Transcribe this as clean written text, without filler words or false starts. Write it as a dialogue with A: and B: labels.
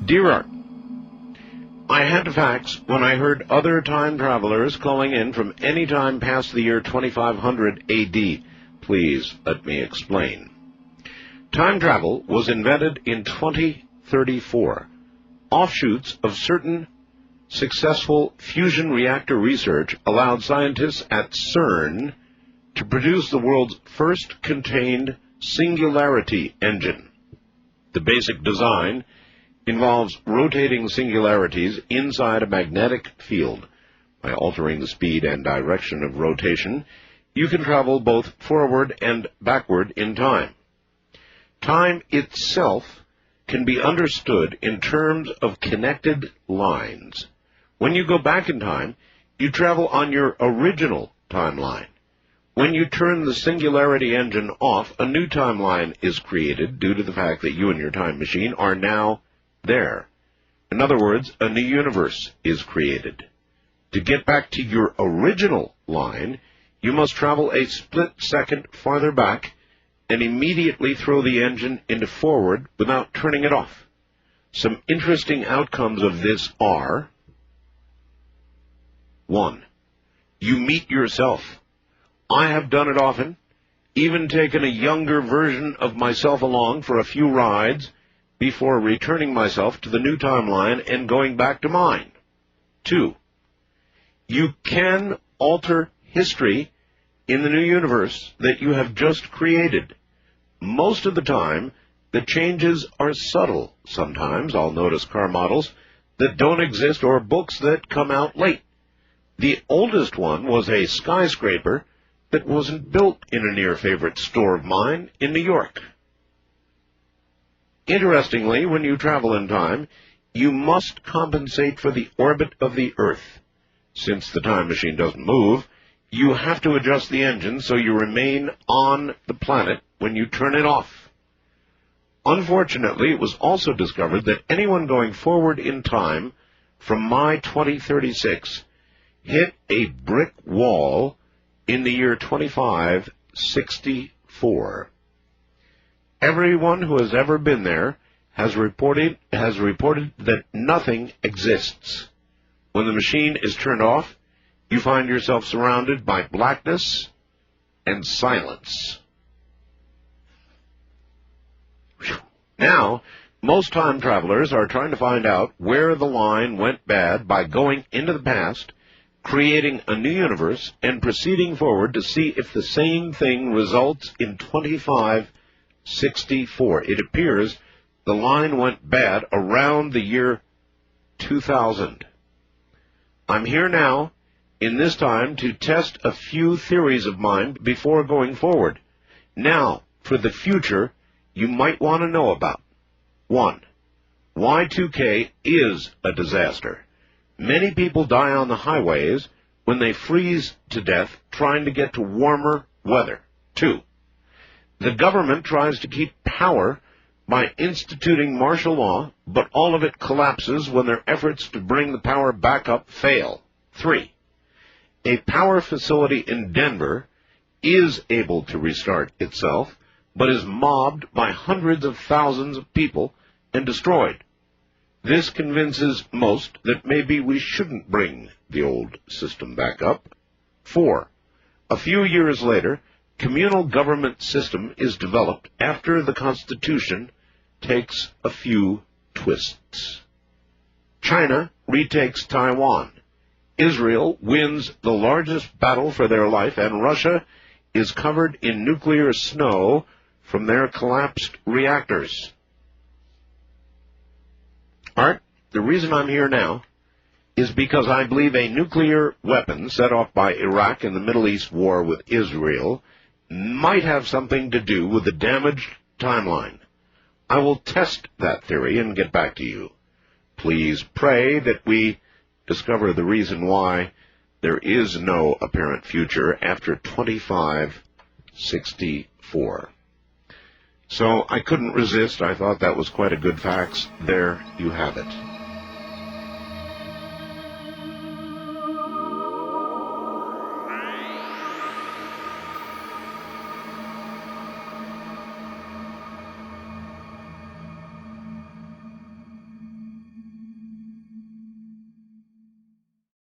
A: Dear Art, I had to fax when I heard other time travelers calling in from any time past the year 2500 AD. Please let me explain. Time travel was invented in 2034. Offshoots of certain successful fusion reactor research allowed scientists at CERN to produce the world's first contained singularity engine. The basic design involves rotating singularities inside a magnetic field. By altering the speed and direction of rotation, you can travel both forward and backward in time. Time itself can be understood in terms of connected lines. When you go back in time, you travel on your original timeline. When you turn the singularity engine off, a new timeline is created due to the fact that you and your time machine are now there. In other words, a new universe is created. To get back to your original line, you must travel a split second farther back and immediately throw the engine into forward without turning it off. Some interesting outcomes of this are: 1. You meet yourself. I have done it often, even taken a younger version of myself along for a few rides before returning myself to the new timeline and going back to mine. 2. You can alter history in the new universe that you have just created. Most of the time, the changes are subtle. Sometimes I'll notice car models that don't exist or books that come out late. The oldest one was a skyscraper that wasn't built in a near-favorite store of mine in New York. Interestingly, when you travel in time, you must compensate for the orbit of the Earth. Since the time machine doesn't move, you have to adjust the engine so you remain on the planet when you turn it off. Unfortunately, it was also discovered that anyone going forward in time from my 2036 hit a brick wall in the year 2564. Everyone who has ever been there has reported that nothing exists. When the machine is turned off, you find yourself surrounded by blackness and silence. Whew. Now, most time travelers are trying to find out where the line went bad by going into the past, creating a new universe, and proceeding forward to see if the same thing results in 2564. It appears the line went bad around the year 2000. I'm here now in this time to test a few theories of mine before going forward. Now, for the future, you might want to know about. 1. Y2K is a disaster. Many people die on the highways when they freeze to death trying to get to warmer weather. 2. The government tries to keep power by instituting martial law, but all of it collapses when their efforts to bring the power back up fail. 3. A power facility in Denver is able to restart itself, but is mobbed by hundreds of thousands of people and destroyed. This convinces most that maybe we shouldn't bring the old system back up. 4. A few years later, communal government system is developed after the Constitution takes a few twists. China retakes Taiwan. Israel wins the largest battle for their life, and Russia is covered in nuclear snow from their collapsed reactors. Art, the reason I'm here now is because I believe a nuclear weapon set off by Iraq in the Middle East war with Israel might have something to do with the damaged timeline. I will test that theory and get back to you. Please pray that we discover the reason why there is no apparent future after 2564. So I couldn't resist. I thought that was quite a good fax. There you have it.